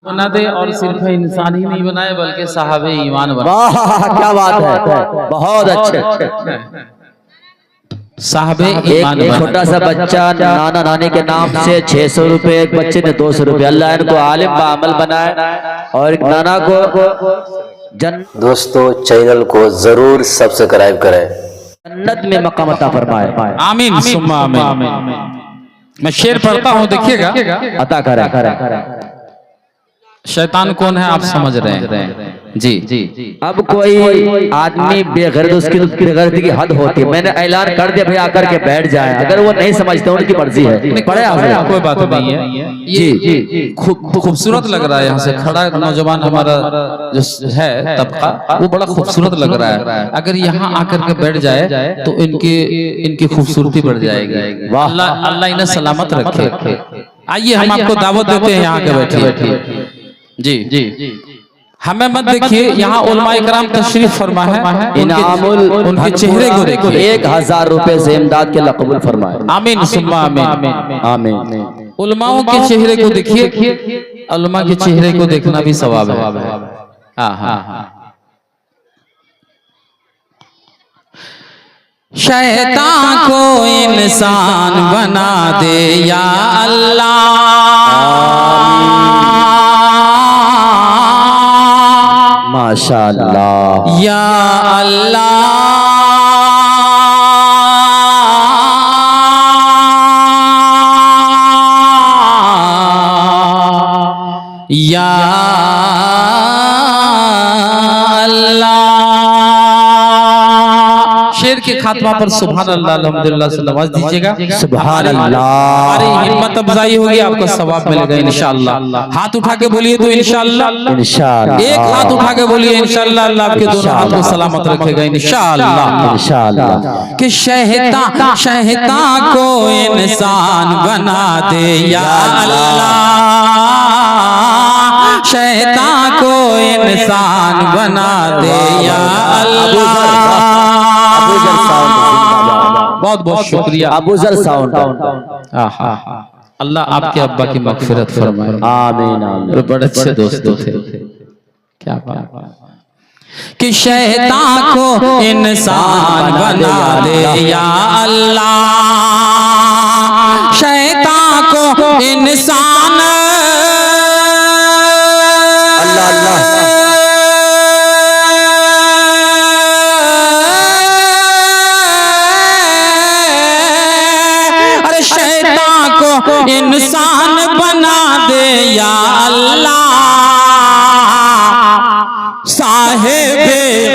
बना दे और सिर्फ इंसान ही नहीं बनाए बल्कि साहबे ईमान बनाए। वाह क्या बात है, बहुत अच्छे। साहबे एक छोटा सा बच्चा नाना नानी के नाम से 600 रुपए, एक बच्चे ने 200 रुपए। अल्लाह इनको आलिम बामल बनाए और एक नाना को दोस्तों चैनल को जरूर सब्सक्राइब करें, जन्नत में मकाम अता फरमाए। आमीन सुम्मा आमीन। मैं शेर पढ़ता हूँ, देखिएगा। अता करे। शैतान कौन है आप समझ रहे हैं? जी जी। अब कोई आदमी बेगैरत, उसकी बेगैरती की हद होती है। मैंने ऐलान कर दिया भाई आकर के बैठ जाए, अगर वो नहीं समझते उनकी मर्जी है। पढ़े आप, कोई बात नहीं है। जी खूबसूरत लग रहा है, यहाँ से खड़ा नौजवान हमारा जो है तबका, वो बड़ा खूबसूरत लग रहा है। अगर यहाँ आकर के बैठ जाए तो इनकी खूबसूरती बढ़ जाएगी। अल्लाह इन्हें सलामत रखे। आइए हम आपको दावत देते हैं, यहाँ के बैठिए। जी जी। हमें मत देखिए, यहाँ उलमाए कराम तशरीफ फरमा है, उनके चेहरे को देखिए। 1000 रुपए से इमदाद के लक़बुल फरमाए। आमीन सुम्मा आमीन आमीन। उलमाओं के चेहरे को देखिए, उलमा के चेहरे को देखना भी सवाब है। हाँ। शैतान को इंसान बना दे या अल्लाह, माशाअल्लाह या अल्लाह, या शेर के खात्मा पर सुभान अल्लाह अल्हम्दुलिल्लाह से नवाज दीजिएगा। सुभान अल्लाह। हमारी हिम्मत अफजाई होगी, आपको सवाब मिलेगा इंशाअल्लाह। हाथ उठा के बोलिए तो इंशाअल्लाह। इंशाअल्लाह। एक हाथ उठा के बोलिए इंशाअल्लाह। अल्लाह आपके दोनों हाथ को सलामत रखेगा इंशाअल्लाह। इंशाअल्लाह। कि शैतान को इंसान बना दे या अल्लाह, शैतान को इंसान बना दे या अल्लाह। बहुत बहुत शुक्रिया अबूजर साउंड। अल्लाह आपके अब्बा की मगफिरत फरमाए। आमीन आमीन। बड़े अच्छे दोस्तों थे। क्या बात कि शैतान को इंसान बना दे या अल्लाह, शैतान को इंसान इंसान बना दे या अल्लाह, साहिब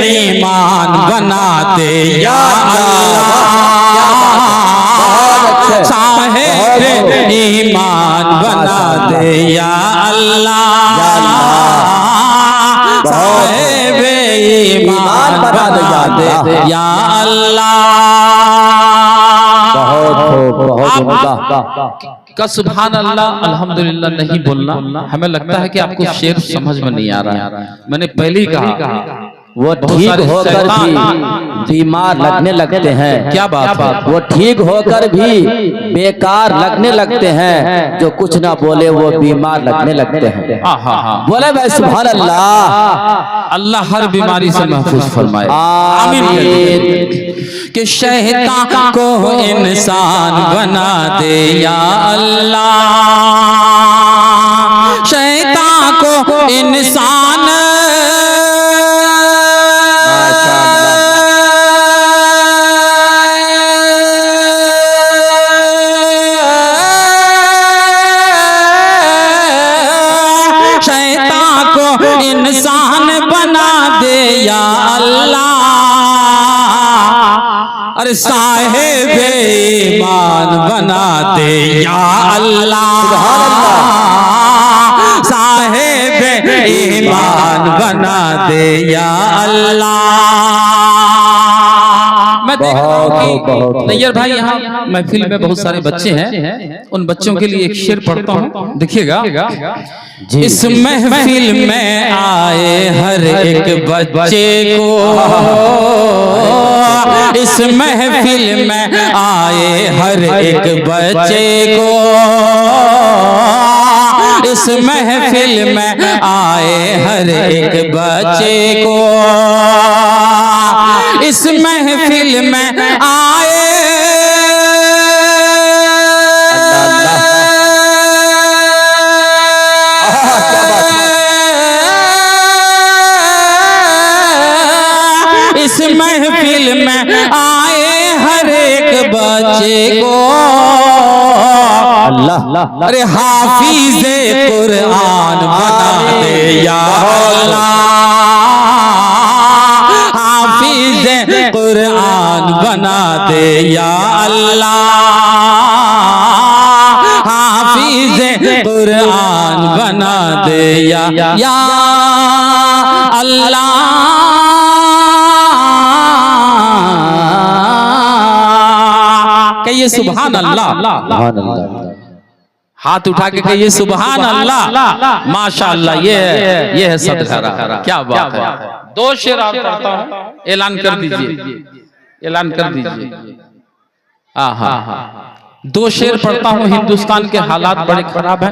ईमान बना दे या अल्लाह, साहिब ईमान बना दे या अल्लाह, साहिब ईमान बना दे या अल्लाह। बहुत का सुभान अल्लाह अल्हम्दुलिल्लाह नहीं बोलना। हमें लगता है कि आपको शेर समझ में नहीं आ रहा है। मैंने पहले ही कहा वो ठीक होकर भी बीमार लगने लगते हैं। क्या बात है? वो ठीक होकर भी बेकार लगने लगते हैं, जो कुछ ना बोले वो बीमार लगने लगते हैं। बोले भाई सुभान अल्लाह। अल्लाह हर बीमारी से महफूज फरमाए। आमीन। कि शैतान को इंसान बना दे या अल्लाह, शैतान को इंसान इंसान बना दे या अल्लाह, अरे साहिब ईमान बना दे या अल्लाह, साहिब ईमान बना दे या अल्लाह। मैं देख रहा हूँ कि नैयर भाई यहाँ महफिल में बहुत सारे बच्चे हैं, उन बच्चों के लिए एक शेर पढ़ता हूँ, देखिएगा। इस महफिल में आए हर एक बच्चे को, इस महफिल में आए हर एक बच्चे को इस महफिल में आए हर एक बच्चे को, इस महफिल में आए इस महफिल में आए हर एक बच्चे को अल्लाह। अरे हाफिज़े कुरान बना दे या अल्लाह, हाफिज़े कुरान बना दे या अल्लाह, हाफिज़े कुरान बना दे या अल्लाह। कहिए सुभान अल्लाह, हाथ उठा के कहिए सुभान अल्लाह, माशाअल्लाह। ये है सदघरा, क्या बात है। दो शेर आप पढ़ता हूं, ऐलान कर दीजिए, ऐलान कर दीजिए। आहा, दो शेर पढ़ता हूं। हिंदुस्तान के हालात बड़े खराब हैं।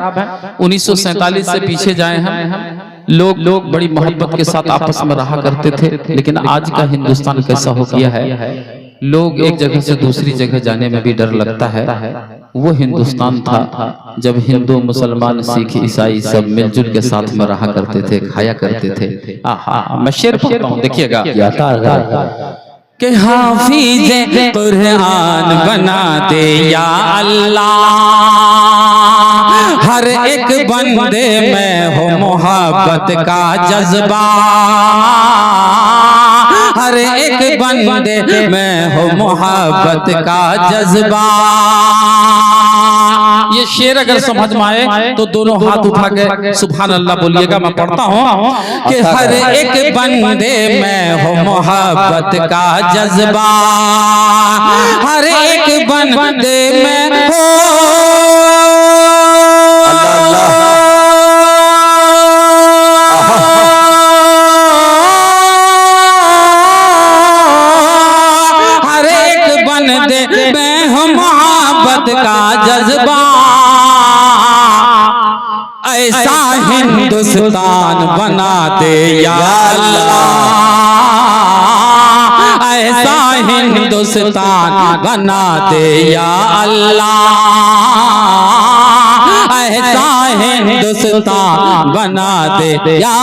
1947 से पीछे जाए हैं। लोग बड़ी मोहब्बत के साथ आपस में रहा करते थे, लेकिन आज का हिंदुस्तान कैसा हो गया है, लोग एक जगह से दूसरी जगह जाने में भी डर लगता है। वो हिंदुस्तान था जब हिंदू, मुसलमान, सिख, ईसाई सब मिलजुल के साथ में रहा करते थे, खाया करते थे। मैं शेर पढ़ता हूं, देखिएगा। कि हाफिज़े कुरान बना दे या अल्लाह, हर एक बंदे में हो मोहब्बत का जज्बा, हर एक बंदे में हो मोहब्बत का जज्बा। ये शेर अगर समझ में आए तो दोनों हाथ उठा के सुभान अल्लाह बोलिएगा। मैं पढ़ता हूँ कि हर एक बंदे में हो मोहब्बत का जज्बा, हर एक बंदे में हो में हो मोहब्बत का जज्बा। ऐसा हिंदुस्तान बना दे या अल्लाह, ऐसा हिंदुस्तान बना दे या अल्लाह, ऐसा हिंदुस्तान बना दे या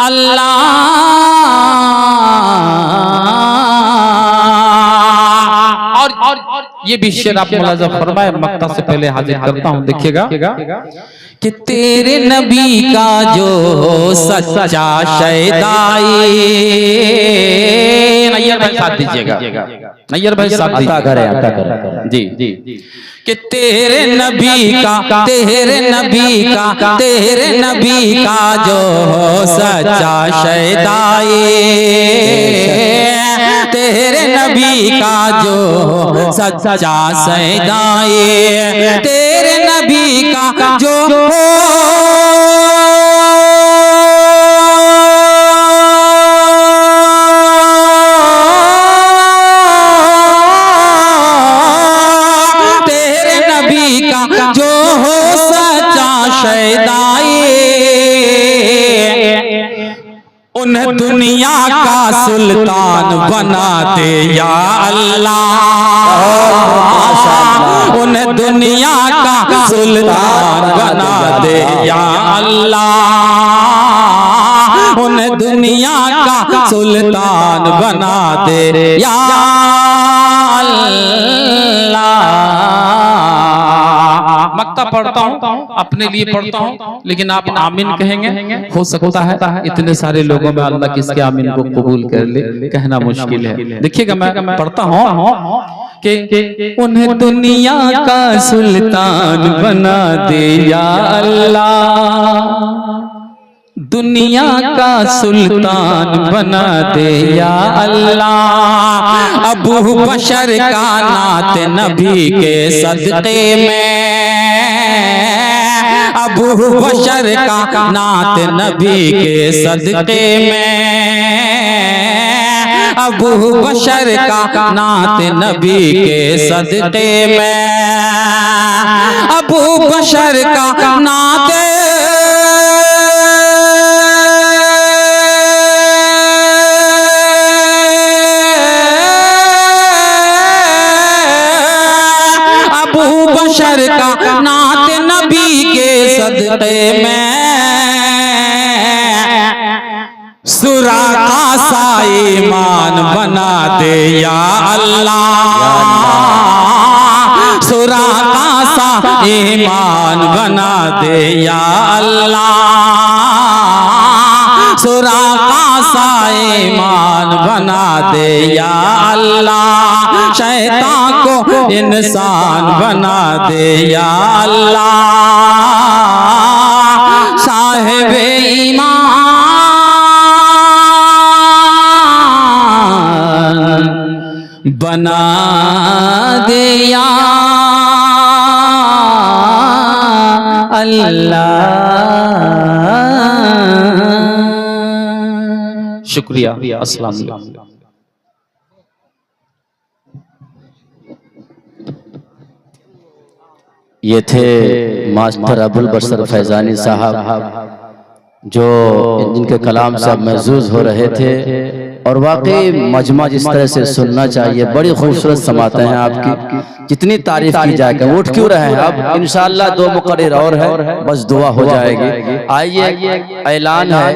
अल्लाह। और ये भी शेर आप मुलाजा फरमाए, मक्ता से पहले हाजिर करता हूं, देखिएगा। कि तेरे नबी का जो सच्चा शैदाई, नैयर भाई साथ दीजिएगा, नैयर भाई साथ दीजिएगा जी। कि तेरे नबी का, तेरे नबी का, तेरे नबी का जो सच्चा शैदाई, तेरे नबी का जो सच्चा शैदाई, तेरे नबी का जो तेरे नबी का जो हो सच्चा शैदाई, उन्हें दुनिया का सुल्तान बना दे या अल्लाह, उन्हें दुनिया का सुल्तान बना दे या अल्लाह, उन्हें दुनिया का सुल्तान बना दे या अल्लाह। मक्ता पढ़ता हूँ, अपने लिए पढ़ता हूँ, लेकिन आप आमीन कहेंगे। हो सकता है इतने सारे लोगों में अल्लाह किसके आमीन को कबूल कर ले, कहना मुश्किल है। देखिएगा, मैं पढ़ता हूँ कि उन्हें दुनिया का सुल्तान बना दे या अल्लाह, दुनिया का सुल्तान बना दे या अल्लाह। अबू बशर का नात नबी के सदक़े में, अबू बशर का नात नबी के सदक़े में, अबू बशर का नात नबी के सदक़े में, अबू बशर का नात बशर का नात नबी के सदक़े में, सुरा का सा ईमान बना दे या अल्लाह, सुरा का सा ईमान बना दे या अल्लाह, सुरा का सा ईमान बना दे या अल्लाह, शैतान को इंसान बना दे या अल्लाह, साहिब ईमान बना दे या अल्लाह। शुक्रिया, अस्सलाम वालेकुम। ये थे मास्टर अबुल बशर फैजानी साहब, जो जिनके कलाम से महजूज हो रहे थे, और वाकई मजमा जिस तरह से सुनना चाहिए, बड़ी खूबसूरत समाते हैं आपकी, जितनी तारीफ की जाएगा। उठ क्यों रहे हैं? अब इंशाअल्लाह 2 मुकर्रर और है, बस दुआ हो जाएगी। आइए, ऐलान है।